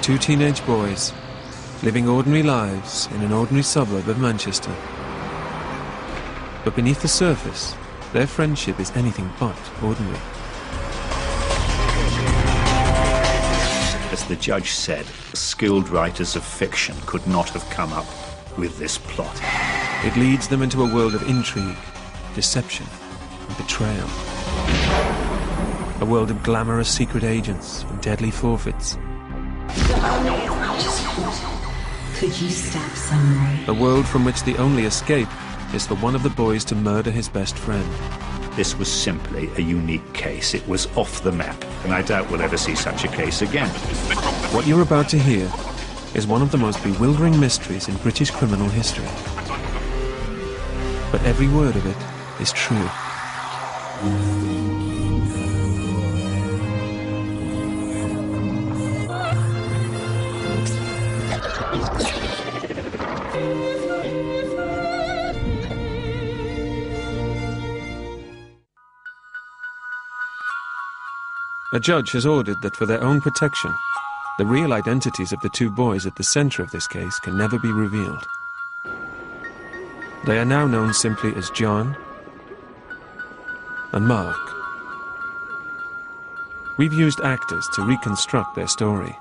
Two teenage boys, living ordinary lives in an ordinary suburb of Manchester. But beneath the surface, their friendship is anything but ordinary. As the judge said, skilled writers of fiction could not have come up with this plot. It leads them into a world of intrigue, deception, and betrayal. A world of glamorous secret agents and deadly forfeits. Could you stab someone? A world from which the only escape is for one of the boys to murder his best friend. This was simply a unique case. It was off the map, and I doubt we'll ever see such a case again. What you're about to hear is one of the most bewildering mysteries in British criminal history. But every word of it is true. A judge has ordered that for their own protection, the real identities of the two boys at the centre of this case can never be revealed. They are now known simply as John and Mark. We've used actors to reconstruct their story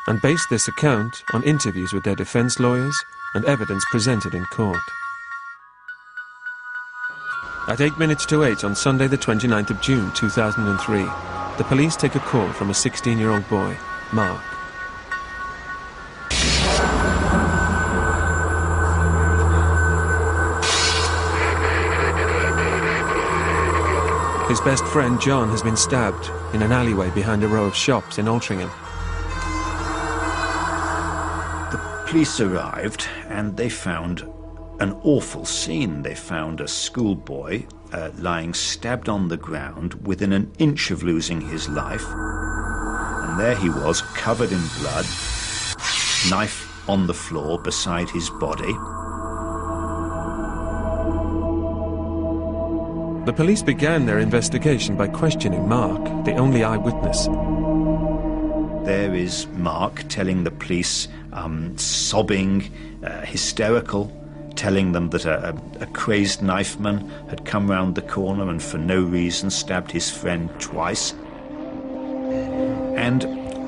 and based this account on interviews with their defence lawyers and evidence presented in court. At 8 minutes to 8 on Sunday the 29th of June 2003, the police take a call from a 16-year-old boy, Mark. His best friend John has been stabbed in an alleyway behind a row of shops in Altrincham. The police arrived and they found an awful scene. They found a schoolboy lying stabbed on the ground within an inch of losing his life. And there he was, covered in blood, knife on the floor beside his body. The police began their investigation by questioning Mark, the only eyewitness. There is Mark telling the police, sobbing, hysterical, telling them that a crazed knifeman had come round the corner and for no reason stabbed his friend twice. And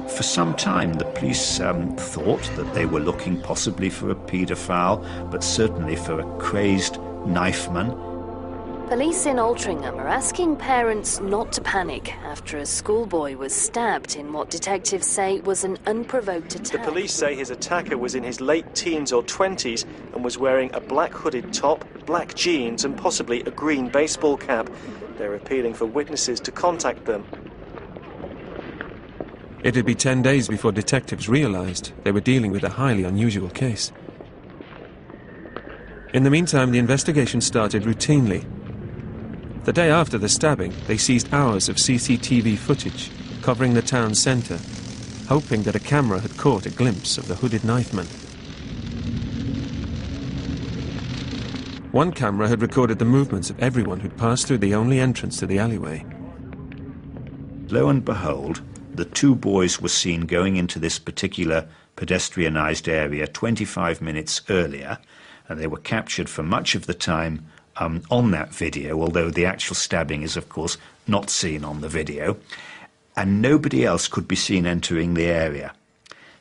for some time the police thought that they were looking possibly for a paedophile, but certainly for a crazed knifeman. Police in Altrincham are asking parents not to panic after a schoolboy was stabbed in what detectives say was an unprovoked attack. The police say his attacker was in his late teens or 20s and was wearing a black hooded top, black jeans and possibly a green baseball cap. They're appealing for witnesses to contact them. It'd be 10 days before detectives realised they were dealing with a highly unusual case. In the meantime, the investigation started routinely. The day after the stabbing, they seized hours of CCTV footage covering the town centre, hoping that a camera had caught a glimpse of the hooded knifeman. One camera had recorded the movements of everyone who'd passed through the only entrance to the alleyway. Lo and behold, the two boys were seen going into this particular pedestrianised area 25 minutes earlier, and they were captured for much of the time on that video, although the actual stabbing is, of course, not seen on the video, and nobody else could be seen entering the area.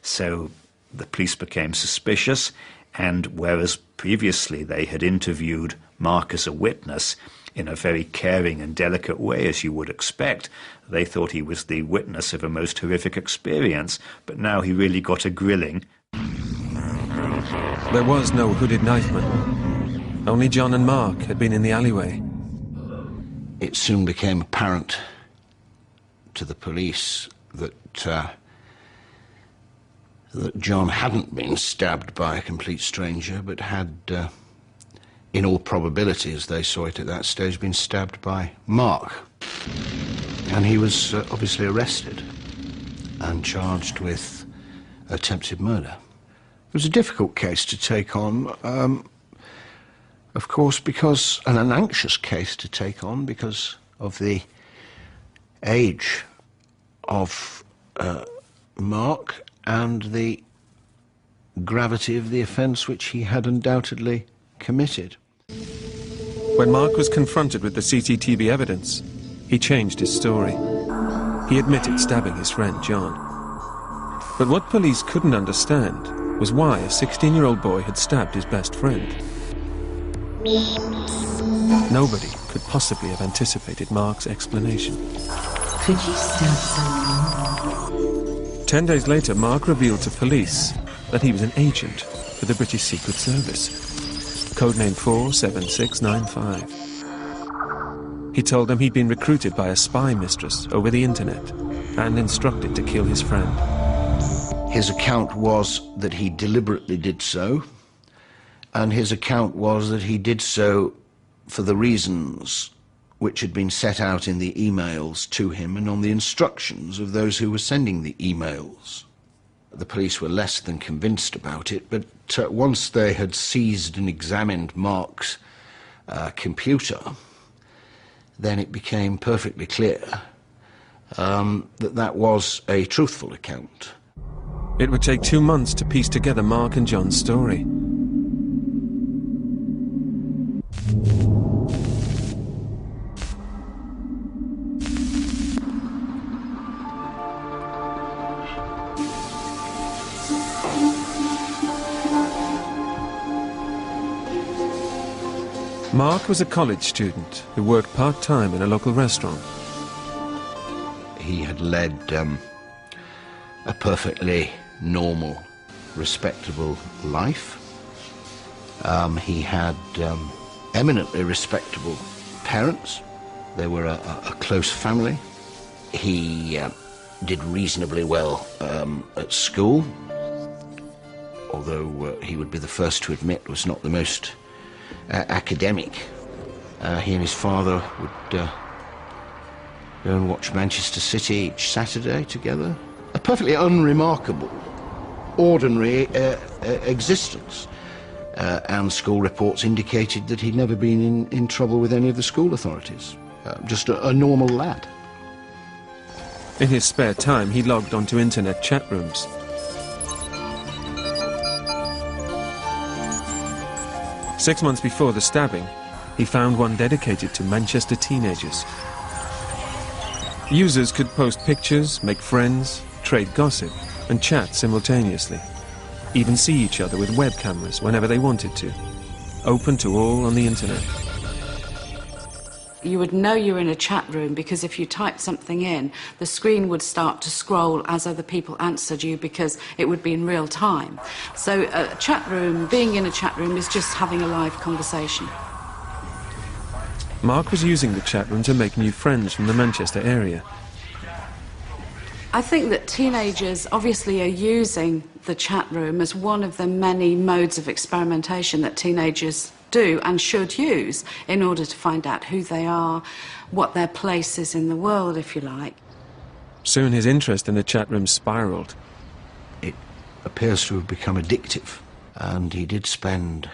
So the police became suspicious, and whereas previously they had interviewed Mark as a witness in a very caring and delicate way, as you would expect, they thought he was the witness of a most horrific experience, but now he really got a grilling. There was no hooded knifeman. Only John and Mark had been in the alleyway. It soon became apparent to the police that John hadn't been stabbed by a complete stranger, but had, in all probability, as they saw it at that stage, been stabbed by Mark. And he was obviously arrested and charged with attempted murder. It was a difficult case to take on, of course, and an anxious case to take on because of the age of Mark and the gravity of the offence which he had undoubtedly committed. When Mark was confronted with the CCTV evidence, he changed his story. He admitted stabbing his friend John. But what police couldn't understand was why a 16-year-old boy had stabbed his best friend. Nobody could possibly have anticipated Mark's explanation. Could you stab someone? 10 days later, Mark revealed to police that he was an agent for the British Secret Service, codename 47695. He told them he'd been recruited by a spy mistress over the internet and instructed to kill his friend. His account was that he deliberately did so, and his account was that he did so for the reasons which had been set out in the emails to him and on the instructions of those who were sending the emails. The police were less than convinced about it, but once they had seized and examined Mark's computer, then it became perfectly clear that that was a truthful account. It would take 2 months to piece together Mark and John's story. Mark was a college student who worked part-time in a local restaurant. He had led a perfectly normal, respectable life. He had eminently respectable parents. They were a close family. He did reasonably well at school, although he would be the first to admit was not the most academic. He and his father would go and watch Manchester City each Saturday together. A perfectly unremarkable, ordinary existence. And school reports indicated that he'd never been in trouble with any of the school authorities. Just a normal lad. In his spare time, he logged onto internet chat rooms. Six months before the stabbing, he found one dedicated to Manchester teenagers. Users could post pictures, make friends, trade gossip, and chat simultaneously. Even see each other with web cameras whenever they wanted to. Open to all on the internet. You would know you're in a chat room because if you typed something in, the screen would start to scroll as other people answered you because it would be in real time. So a chat room, being in a chat room is just having a live conversation. Mark was using the chat room to make new friends from the Manchester area. I think that teenagers obviously are using the chat room as one of the many modes of experimentation that teenagers do and should use in order to find out who they are, what their place is in the world, if you like. Soon his interest in the chat room spiraled. It appears to have become addictive, and he did spend,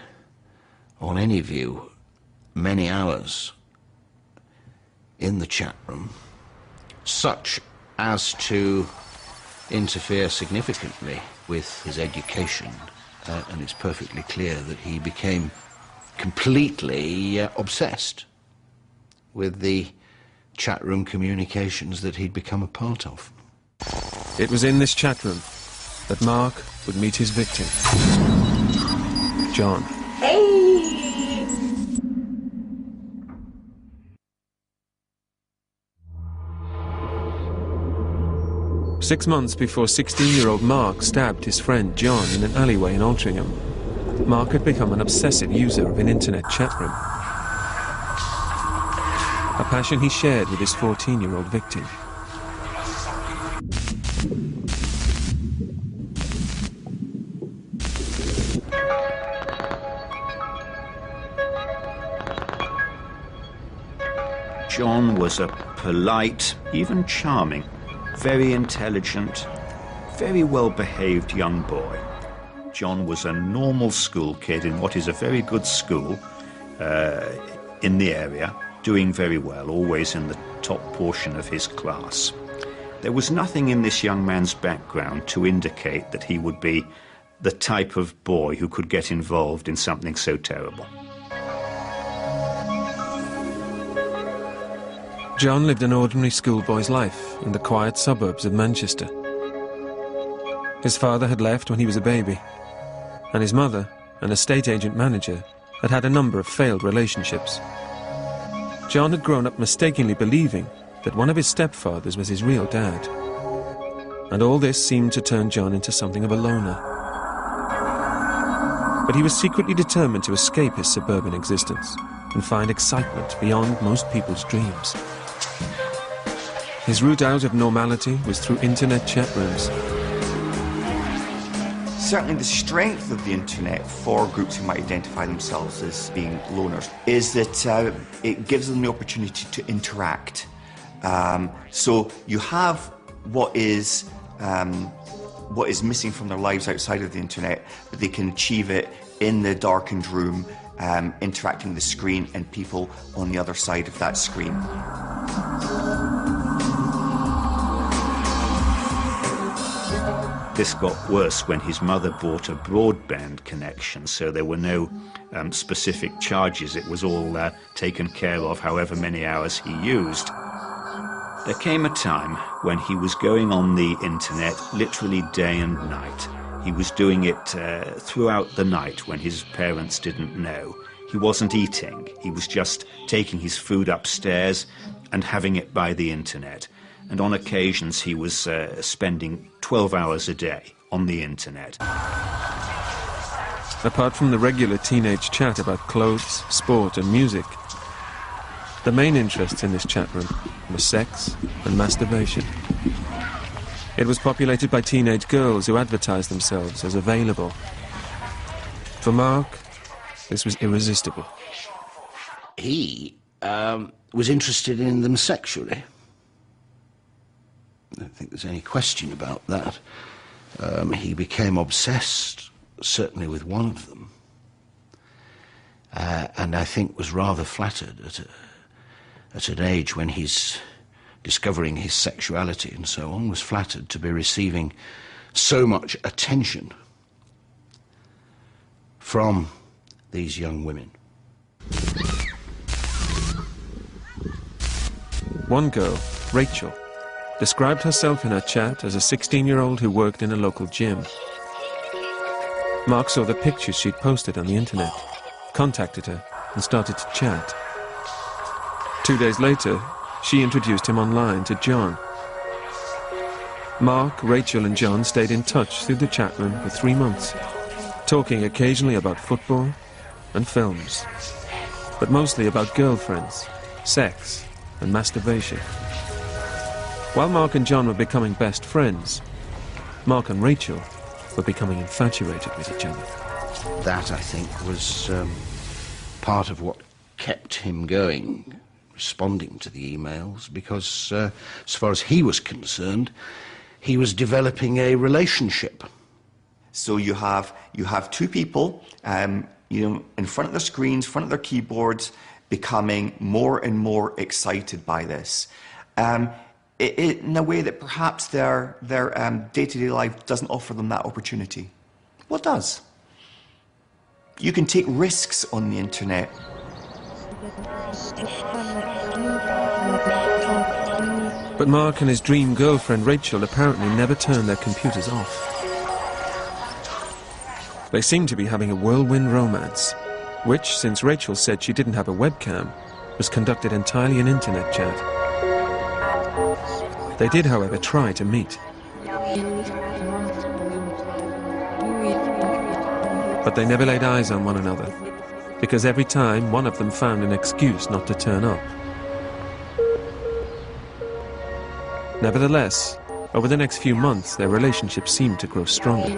on any view, many hours in the chat room, such as to interfere significantly with his education, and it's perfectly clear that he became completely obsessed with the chat room communications that he'd become a part of. It was in this chat room that Mark would meet his victim, John. Hey! 6 months before 16-year-old Mark stabbed his friend John in an alleyway in Altrincham, Mark had become an obsessive user of an internet chat room. A passion he shared with his 14-year-old victim. John was a polite, even charming, very intelligent, very well-behaved young boy. John was a normal school kid in what is a very good school in the area, doing very well, always in the top portion of his class. There was nothing in this young man's background to indicate that he would be the type of boy who could get involved in something so terrible. John lived an ordinary schoolboy's life in the quiet suburbs of Manchester. His father had left when he was a baby, and his mother, an estate agent manager, had had a number of failed relationships. John had grown up mistakenly believing that one of his stepfathers was his real dad. And all this seemed to turn John into something of a loner. But he was secretly determined to escape his suburban existence and find excitement beyond most people's dreams. His route out of normality was through internet chat rooms. Certainly the strength of the internet for groups who might identify themselves as being loners is that it gives them the opportunity to interact. So you have what is missing from their lives outside of the internet, but they can achieve it in the darkened room, interacting with the screen and people on the other side of that screen. This got worse when his mother bought a broadband connection, so there were no specific charges. It was all taken care of however many hours he used. There came a time when he was going on the internet literally day and night. He was doing it throughout the night when his parents didn't know. He wasn't eating. He was just taking his food upstairs and having it by the internet. And on occasions he was spending 12 hours a day on the internet. Apart from the regular teenage chat about clothes, sport and music, the main interests in this chat room were sex and masturbation. It was populated by teenage girls who advertised themselves as available. For Mark, this was irresistible. He was interested in them sexually. I don't think there's any question about that. He became obsessed, certainly with one of them, and I think was rather flattered at an age when he's discovering his sexuality and so on, was flattered to be receiving so much attention from these young women. One girl, Rachel, described herself in her chat as a 16-year-old who worked in a local gym. Mark saw the pictures she'd posted on the internet, contacted her and started to chat. 2 days later, she introduced him online to John. Mark, Rachel and John stayed in touch through the chat room for 3 months, talking occasionally about football and films, but mostly about girlfriends, sex and masturbation. While Mark and John were becoming best friends, Mark and Rachel were becoming infatuated with each other. That, I think, was part of what kept him going, responding to the emails, because as far as he was concerned, he was developing a relationship. So you have two people, in front of their screens, front of their keyboards, becoming more and more excited by this. In a way that perhaps their day-to-day life doesn't offer them that opportunity. What does? You can take risks on the internet. But Mark and his dream girlfriend Rachel apparently never turned their computers off. They seemed to be having a whirlwind romance, which, since Rachel said she didn't have a webcam, was conducted entirely in internet chat. They did, however, try to meet. But they never laid eyes on one another, because every time one of them found an excuse not to turn up. Nevertheless, over the next few months, their relationship seemed to grow stronger.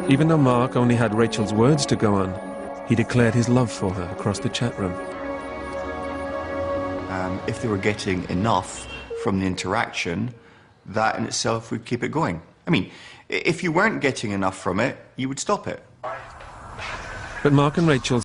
Even though Mark only had Rachel's words to go on, he declared his love for her across the chat room. If they were getting enough from the interaction, that in itself would keep it going. I mean, if you weren't getting enough from it, you would stop it. But Mark and Rachel's